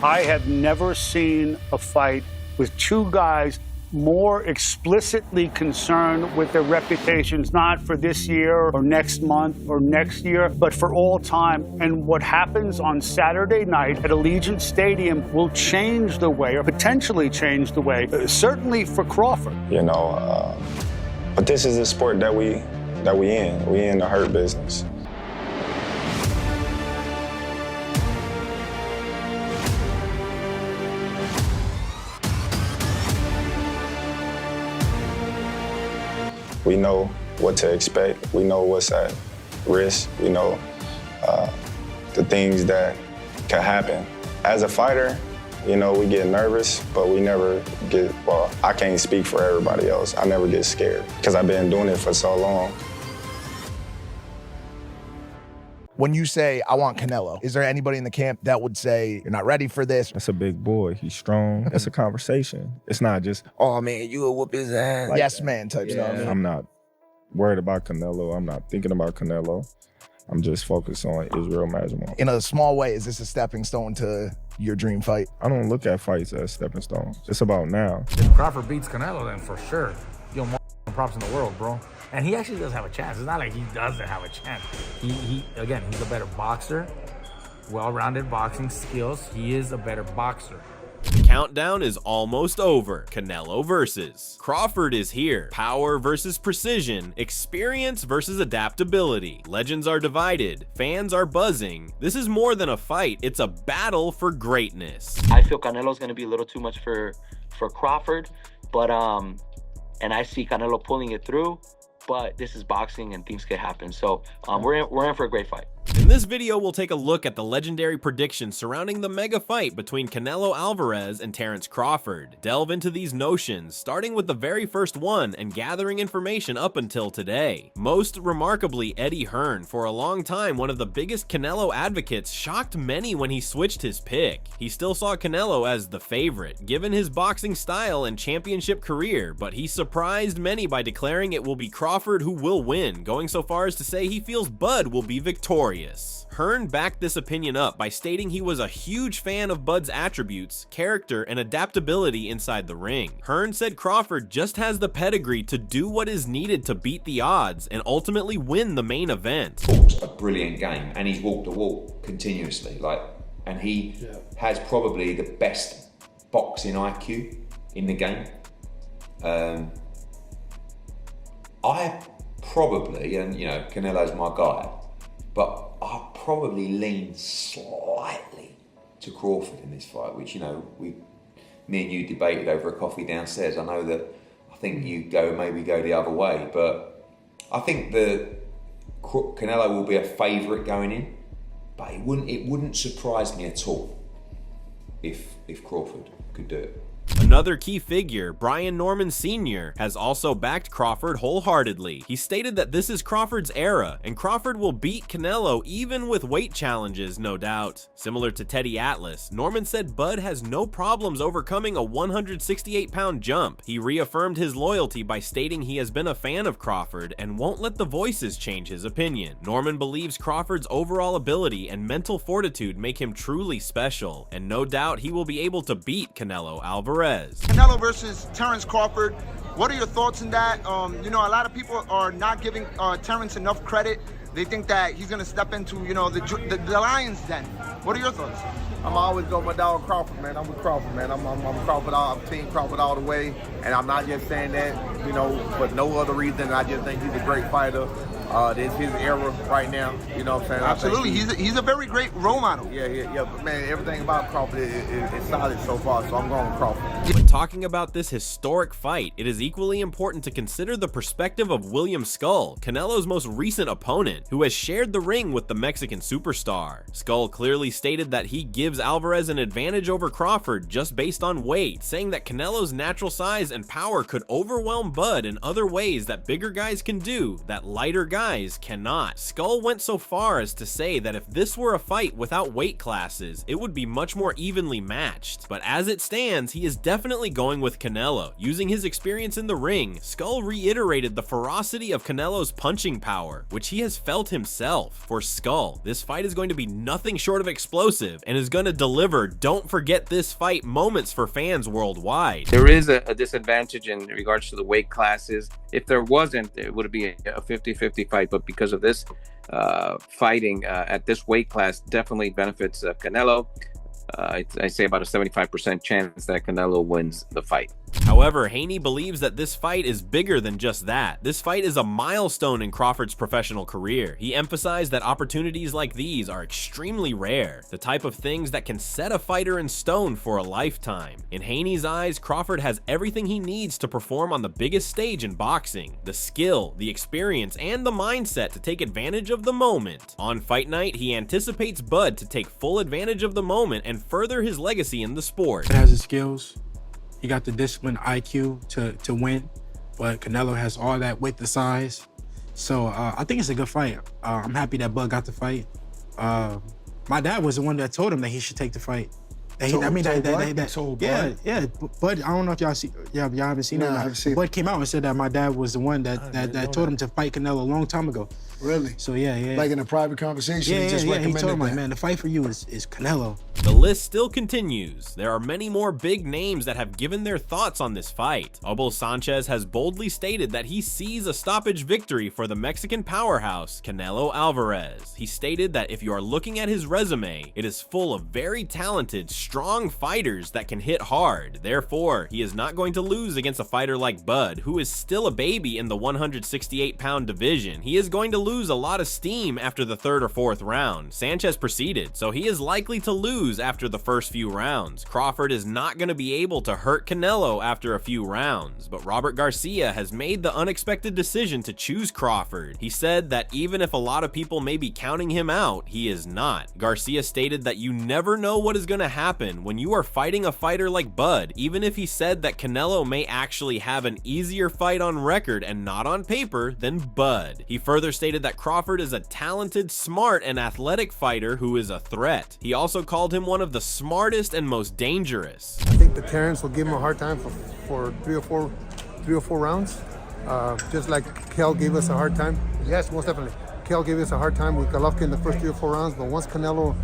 I have never seen a fight with two guys more explicitly concerned with their reputations, not for this year or next month or next year, but for all time. And what happens on Saturday night at Allegiant Stadium will change the way, or potentially change the way, certainly for Crawford. But this is the sport that we in. We in the hurt business. We know what to expect. We know what's at risk. We know the things that can happen. As a fighter, we get nervous, but we never get, well, I can't speak for everybody else. I never get scared because I've been doing it for so long. When you say, I want Canelo, is there anybody in the camp that would say, you're not ready for this? That's a big boy. He's strong. That's a conversation. It's not just, oh, man, you'll whoop his ass. Like yes, man type stuff. I'm not worried about Canelo. I'm not thinking about Canelo. I'm just focused on Israel Majimov. In a small way, is this a stepping stone to your dream fight? I don't look at fights as stepping stones. It's about now. If Crawford beats Canelo, then for sure, you'll more props in the world, bro. And he actually does have a chance. It's not like he doesn't have a chance. He again, he's a better boxer, well-rounded boxing skills. He is a better boxer. The countdown is almost over. Canelo versus Crawford is here. Power versus precision, experience versus adaptability. Legends are divided, fans are buzzing. This is more than a fight, it's a battle for greatness. I feel Canelo's gonna be a little too much for Crawford, but and I see Canelo pulling it through, but this is boxing and things can happen. So we're in for a great fight. In this video, we'll take a look at the legendary predictions surrounding the mega fight between Canelo Alvarez and Terence Crawford. Delve into these notions, starting with the very first one and gathering information up until today. Most remarkably, Eddie Hearn, for a long time one of the biggest Canelo advocates, shocked many when he switched his pick. He still saw Canelo as the favorite, given his boxing style and championship career, but he surprised many by declaring it will be Crawford who will win, going so far as to say he feels Bud will be victorious. Hearn backed this opinion up by stating he was a huge fan of Bud's attributes, character, and adaptability inside the ring. Hearn said Crawford just has the pedigree to do what is needed to beat the odds and ultimately win the main event. A brilliant game, and he's walked the walk continuously, and he has probably the best boxing IQ in the game. I probably, and Canelo's my guy, but I probably lean slightly to Crawford in this fight, which, me and you debated over a coffee downstairs. I know that I think you maybe go the other way, but I think that Canelo will be a favourite going in, but it wouldn't surprise me at all if Crawford could do it. Another key figure, Brian Norman Sr., has also backed Crawford wholeheartedly. He stated that this is Crawford's era, and Crawford will beat Canelo even with weight challenges, no doubt. Similar to Teddy Atlas, Norman said Bud has no problems overcoming a 168-pound jump. He reaffirmed his loyalty by stating he has been a fan of Crawford and won't let the voices change his opinion. Norman believes Crawford's overall ability and mental fortitude make him truly special, and no doubt he will be able to beat Canelo Alvarez. Canelo versus Terence Crawford. What are your thoughts on that? A lot of people are not giving Terence enough credit. They think that he's going to step into, the Lions den. What are your thoughts? I'm always go with my dog Crawford, man. I'm with Crawford, man. I'm Crawford. I'm Team Crawford all the way. And I'm not just saying that, for no other reason. I just think he's a great fighter. This his era right now. You know what I'm saying? Absolutely. He's a very great role model. Yeah. But man, everything about Crawford is solid so far, so I'm going with Crawford. When talking about this historic fight, it is equally important to consider the perspective of William Skull, Canelo's most recent opponent, who has shared the ring with the Mexican superstar. Skull clearly stated that he gives Alvarez an advantage over Crawford just based on weight, saying that Canelo's natural size and power could overwhelm Bud in other ways that bigger guys can do, that lighter guys guys cannot. Skull went so far as to say that if this were a fight without weight classes, it would be much more evenly matched. But as it stands, he is definitely going with Canelo. Using his experience in the ring, Skull reiterated the ferocity of Canelo's punching power, which he has felt himself. For Skull, this fight is going to be nothing short of explosive and is going to deliver don't forget this fight moments for fans worldwide. There is a disadvantage in regards to the weight classes. If there wasn't, it would be a 50-50 fight, but because of this fighting at this weight class definitely benefits Canelo. I say about a 75% chance that Canelo wins the fight. However, Haney believes that this fight is bigger than just that. This fight is a milestone in Crawford's professional career. He emphasized that opportunities like these are extremely rare, the type of things that can set a fighter in stone for a lifetime. In Haney's eyes, Crawford has everything he needs to perform on the biggest stage in boxing: the skill, the experience, and the mindset to take advantage of the moment. On fight night, he anticipates Bud to take full advantage of the moment and further his legacy in the sport. He has the skills. He got the discipline, IQ to win, but Canelo has all that with the size. So I think it's a good fight. I'm happy that Bud got the fight. My dad was the one that told him that he should take the fight. Yeah, Bud, I don't know if y'all haven't seen it. Bud came out and said that my dad was the one that told him to fight Canelo a long time ago. Really? So yeah. Like in a private conversation, he just recommended he told him, that. like, man, the fight for you is Canelo. The list still continues. There are many more big names that have given their thoughts on this fight. Abel Sanchez has boldly stated that he sees a stoppage victory for the Mexican powerhouse, Canelo Alvarez. He stated that if you are looking at his resume, it is full of very talented, strong fighters that can hit hard. Therefore, he is not going to lose against a fighter like Bud, who is still a baby in the 168-pound division. He is going to lose a lot of steam after the third or fourth round. Sanchez proceeded, so he is likely to lose after the first few rounds. Crawford is not going to be able to hurt Canelo after a few rounds, but Robert Garcia has made the unexpected decision to choose Crawford. He said that even if a lot of people may be counting him out, he is not. Garcia stated that you never know what is going to happen when you are fighting a fighter like Bud, even if he said that Canelo may actually have an easier fight on record and not on paper than Bud. He further stated that Crawford is a talented, smart, and athletic fighter who is a threat. He also called him one of the smartest and most dangerous. I think that Terence will give him a hard time for three or four rounds, just like Kel gave us a hard time. Yes, most definitely. Kel gave us a hard time with Golovkin in the first 3 or 4 rounds, but once Canelo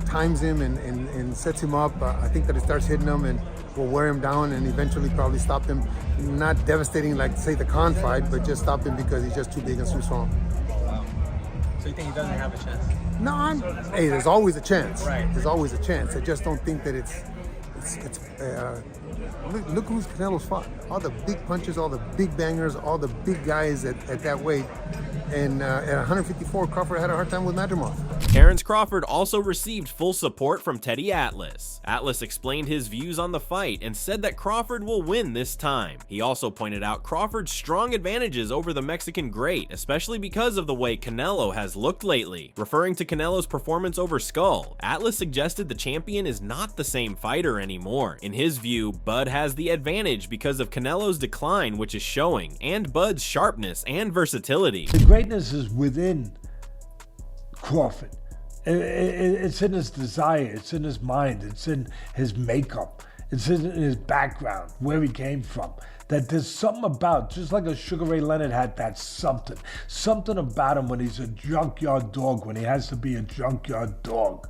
times him and sets him up, I think that it starts hitting him and will wear him down and eventually probably stop him. Not devastating like, say, the Khan fight, but just stop him because he's just too big and too strong. So you think he doesn't have a chance? No, hey, there's always a chance. Right. There's always a chance. I just don't think that it's look who's Canelo's fought. All the big punches, all the big bangers, all the big guys at that weight. And at 154, Crawford had a hard time with Madrimov. Terence Crawford also received full support from Teddy Atlas. Atlas explained his views on the fight and said that Crawford will win this time. He also pointed out Crawford's strong advantages over the Mexican great, especially because of the way Canelo has looked lately. Referring to Canelo's performance over Skull, Atlas suggested the champion is not the same fighter anymore. In his view, Bud has the advantage because of Canelo's decline, which is showing, and Bud's sharpness and versatility. The greatness is within Crawford. It's in his desire, it's in his mind, it's in his makeup, it's in his background, where he came from. That there's something about, just like a Sugar Ray Leonard had that something about him when he's a junkyard dog, when he has to be a junkyard dog.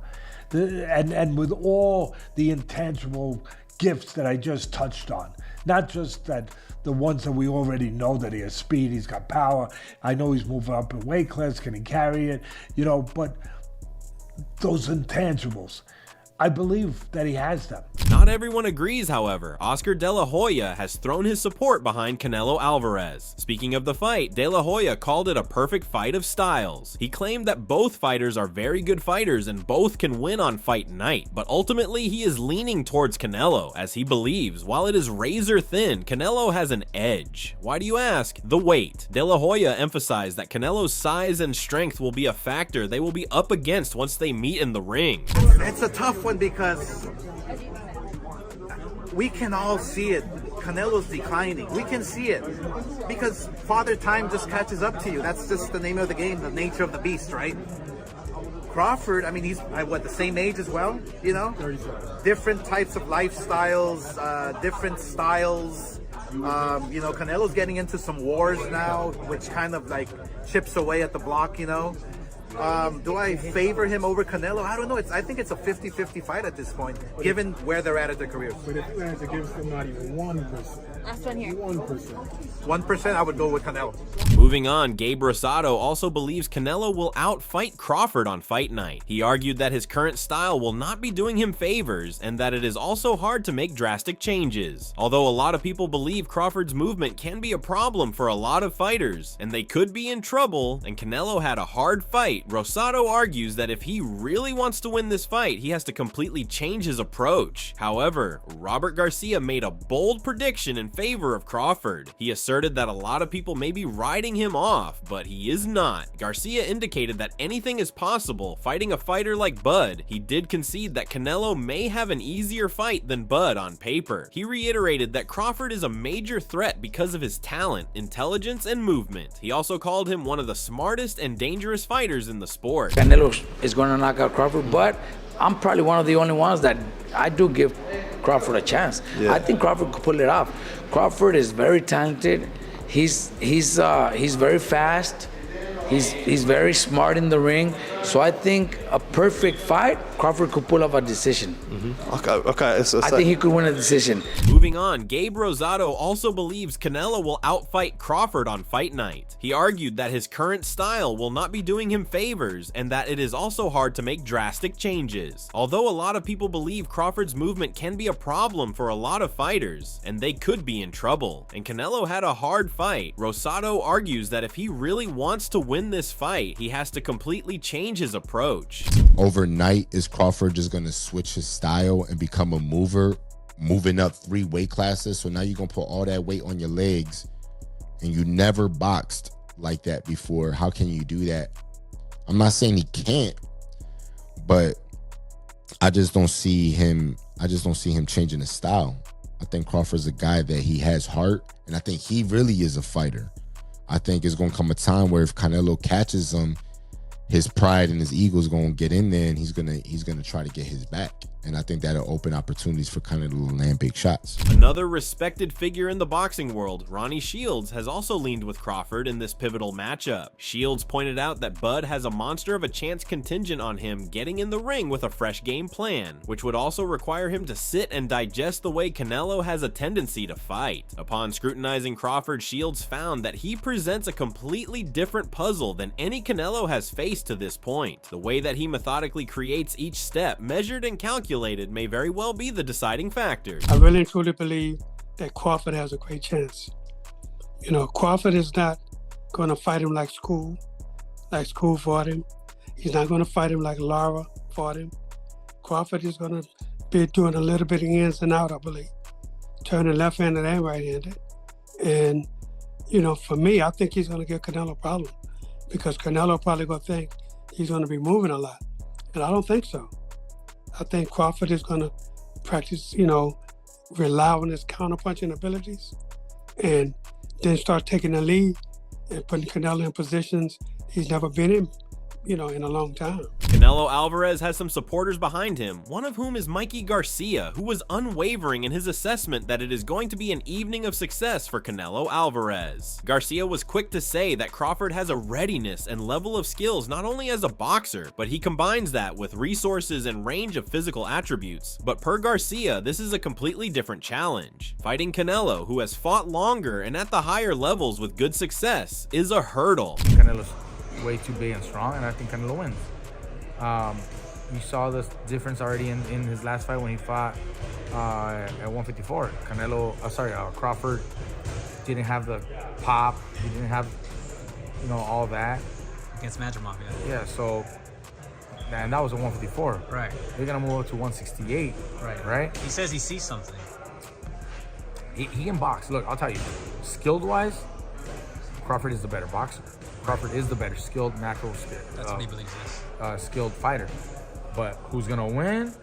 And with all the intangible gifts that I just touched on, not just that the ones that we already know, that he has speed, he's got power, I know he's moving up in weight class, can he carry it, but those intangibles, I believe that he has them. Not everyone agrees, however. Oscar De La Hoya has thrown his support behind Canelo Alvarez. Speaking of the fight, De La Hoya called it a perfect fight of styles. He claimed that both fighters are very good fighters and both can win on fight night, but ultimately he is leaning towards Canelo, as he believes while it is razor thin, Canelo has an edge. Why do you ask? The weight. De La Hoya emphasized that Canelo's size and strength will be a factor they will be up against once they meet in the ring. It's a tough one because we can all see it. Canelo's declining. We can see it because Father Time just catches up to you. That's just the name of the game, the nature of the beast, right? Crawford, I mean, he's the same age as well, you know? 37. Different types of lifestyles, different styles. You know, Canelo's getting into some wars now, which kind of like chips away at the block, you know? Do I favor him over Canelo? I don't know. I think it's a 50-50 fight at this point, given where they're at their careers. But if you had to give somebody 1%, last one here. 1%, I would go with Canelo. Moving on, Gabe Rosado also believes Canelo will outfight Crawford on fight night. He argued that his current style will not be doing him favors and that it is also hard to make drastic changes. Although a lot of people believe Crawford's movement can be a problem for a lot of fighters and they could be in trouble and Canelo had a hard fight, Rosado argues that if he really wants to win this fight, he has to completely change his approach. However, Robert Garcia made a bold prediction in favor of Crawford. He asserted that a lot of people may be writing him off, but he is not. Garcia indicated that anything is possible fighting a fighter like Bud. He did concede that Canelo may have an easier fight than Bud on paper. He reiterated that Crawford is a major threat because of his talent, intelligence, and movement. He also called him one of the smartest and dangerous fighters in the sport. Canelo is going to knock out Crawford, but I'm probably one of the only ones that I do give Crawford a chance. Yeah. I think Crawford could pull it off. Crawford is very talented. He's very fast. He's very smart in the ring. So I think a perfect fight, Crawford could pull off a decision. Okay. I think he could win a decision. Moving on, Gabe Rosado also believes Canelo will outfight Crawford on fight night. He argued that his current style will not be doing him favors and that it is also hard to make drastic changes. Although a lot of people believe Crawford's movement can be a problem for a lot of fighters and they could be in trouble, and Canelo had a hard fight, Rosado argues that if he really wants to win this fight, he has to completely change his approach. Overnight, is Crawford just gonna switch his style and become a mover, moving up 3 weight classes? So now you're gonna put all that weight on your legs and you never boxed like that before. How can you do that? I'm not saying he can't, but I just don't see him changing his style. I think Crawford's a guy that he has heart, and I think he really is a fighter. I think it's gonna come a time where if Canelo catches him, his pride and his ego is gonna get in there, and he's gonna try to get his back. And I think that'll open opportunities for Canelo to land big shots. Another respected figure in the boxing world, Ronnie Shields, has also leaned with Crawford in this pivotal matchup. Shields pointed out that Bud has a monster of a chance contingent on him getting in the ring with a fresh game plan, which would also require him to sit and digest the way Canelo has a tendency to fight. Upon scrutinizing Crawford, Shields found that he presents a completely different puzzle than any Canelo has faced to this point. The way that he methodically creates each step, measured and calculated, may very well be the deciding factor. I really and truly believe that Crawford has a great chance. You know, Crawford is not going to fight him like School fought him. He's not going to fight him like Lara fought him. Crawford is going to be doing a little bit of ins and out, I believe, turning left-handed and right-handed. And, you know, for me, I think he's going to give Canelo a problem because Canelo probably going to think he's going to be moving a lot. And I don't think so. I think Crawford is going to practice, you know, rely on his counterpunching abilities and then start taking the lead and putting Canelo in positions he's never been in, you know, in a long time. Canelo Alvarez has some supporters behind him, one of whom is Mikey Garcia, who was unwavering in his assessment that it is going to be an evening of success for Canelo Alvarez. Garcia was quick to say that Crawford has a readiness and level of skills not only as a boxer, but he combines that with resources and range of physical attributes. But per Garcia, this is a completely different challenge. Fighting Canelo, who has fought longer and at the higher levels with good success, is a hurdle. Canelo's way too big and strong, and I think Canelo wins. You saw this difference already in his last fight when he fought at 154. Crawford didn't have the pop. He didn't have, you know, all that. Against Madrimov, yeah. Yeah, so, and that was at 154. Right. They're going to move up to 168. Right? He says he sees something. He can box. Look, I'll tell you, skilled-wise, Crawford is the better boxer. Crawford is the better skilled, natural skill. That's what he believes, yes. Skilled fighter. But who's gonna win?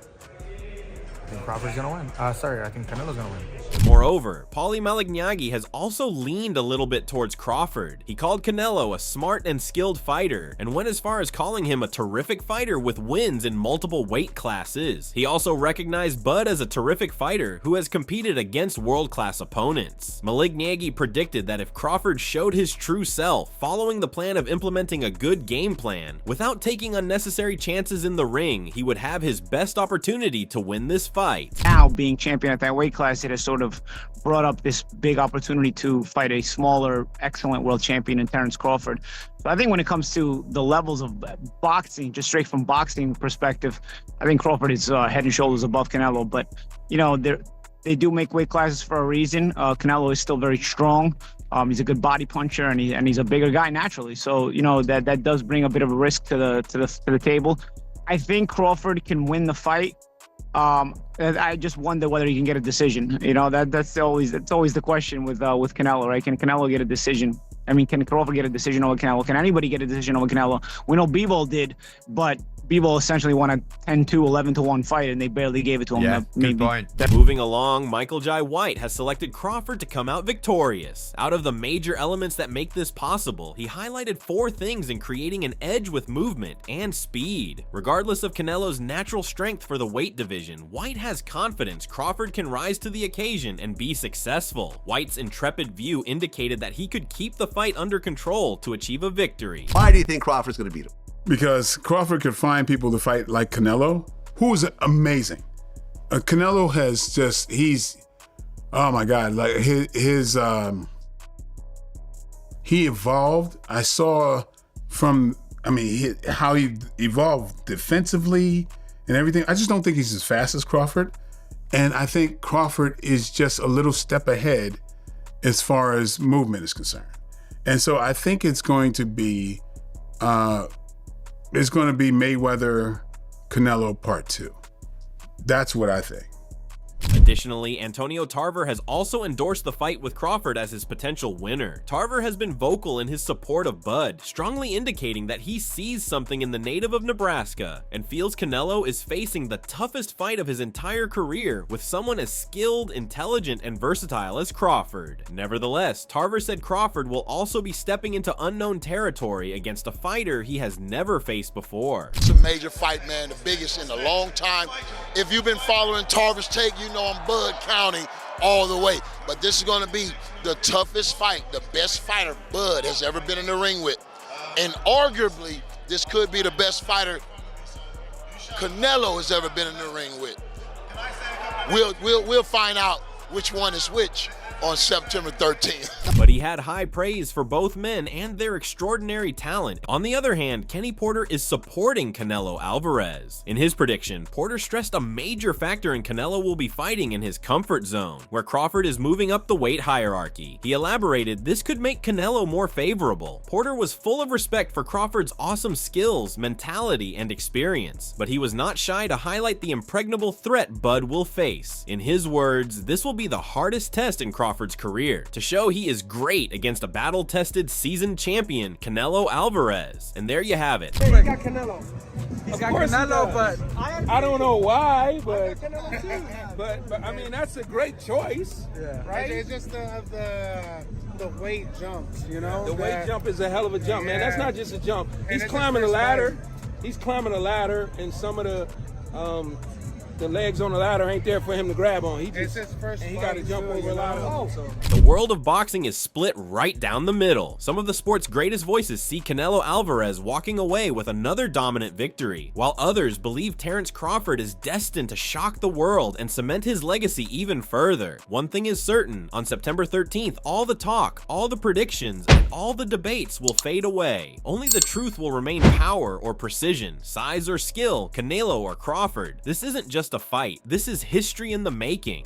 I think Crawford's gonna win. I think Canelo's gonna win. Moreover, Paulie Malignaggi has also leaned a little bit towards Crawford. He called Canelo a smart and skilled fighter, and went as far as calling him a terrific fighter with wins in multiple weight classes. He also recognized Bud as a terrific fighter who has competed against world-class opponents. Malignaggi predicted that if Crawford showed his true self, following the plan of implementing a good game plan, without taking unnecessary chances in the ring, he would have his best opportunity to win this fight. Now, being champion at that weight class, it has sort of brought up this big opportunity to fight a smaller, excellent world champion in Terence Crawford. So I think when it comes to the levels of boxing, just straight from boxing perspective, I think Crawford is head and shoulders above Canelo. But, you know, they do make weight classes for a reason. Canelo is still very strong. He's a good body puncher, and he's a bigger guy naturally. So, you know, that does bring a bit of a risk to the table. I think Crawford can win the fight. I just wonder whether he can get a decision. You know, that's always the question with Canelo, right? Can Canelo get a decision? I mean, can Crawford get a decision over Canelo? Can anybody get a decision over Canelo? We know Bivol did, but Bivol essentially won a 10-2, 11-1 fight, and they barely gave it to him. Yeah, good point. Moving along, Michael Jai White has selected Crawford to come out victorious. Out of the major elements that make this possible, he highlighted 4 things in creating an edge with movement and speed. Regardless of Canelo's natural strength for the weight division, White has confidence Crawford can rise to the occasion and be successful. White's intrepid view indicated that he could keep the fight under control to achieve a victory. Why do you think Crawford's going to beat him? Because Crawford could find people to fight like Canelo, who is amazing. Canelo has just, oh my God, like he evolved. I saw how he evolved defensively and everything. I just don't think he's as fast as Crawford. And I think Crawford is just a little step ahead as far as movement is concerned. And so I think it's going to be Mayweather Canelo Part 2. That's what I think. Additionally, Antonio Tarver has also endorsed the fight with Crawford as his potential winner. Tarver has been vocal in his support of Bud, strongly indicating that he sees something in the native of Nebraska and feels Canelo is facing the toughest fight of his entire career with someone as skilled, intelligent, and versatile as Crawford. Nevertheless, Tarver said Crawford will also be stepping into unknown territory against a fighter he has never faced before. It's a major fight, man, the biggest in a long time. If you've been following Tarver's take, you know I'm Bud County all the way. But this is going to be the toughest fight, the best fighter Bud has ever been in the ring with. And arguably, this could be the best fighter Canelo has ever been in the ring with. We'll find out which one is which on September 13th. But he had high praise for both men and their extraordinary talent. On the other hand, Kenny Porter is supporting Canelo Alvarez. In his prediction, Porter stressed a major factor in Canelo will be fighting in his comfort zone, where Crawford is moving up the weight hierarchy. He elaborated this could make Canelo more favorable. Porter was full of respect for Crawford's awesome skills, mentality, and experience, but he was not shy to highlight the impregnable threat Bud will face. In his words, this will be the hardest test in Crawford's career, to show he is great against a battle-tested, seasoned champion, Canelo Alvarez. And there you have it. He got Canelo. He's got Canelo, but I don't know why, but I mean, that's a great choice, right? It's just the weight jumps, you know? The weight jump is a hell of a jump, man. That's not just a jump. He's climbing a ladder. He's climbing a ladder, and some of the legs on the ladder ain't there for him to grab on. He got to jump over a ladder. The world of boxing is split right down the middle. Some of the sport's greatest voices see Canelo Alvarez walking away with another dominant victory, while others believe Terence Crawford is destined to shock the world and cement his legacy even further. One thing is certain, on September 13th, all the talk, all the predictions, and all the debates will fade away. Only the truth will remain: power or precision, size or skill, Canelo or Crawford. This isn't just a fight, this is history in the making.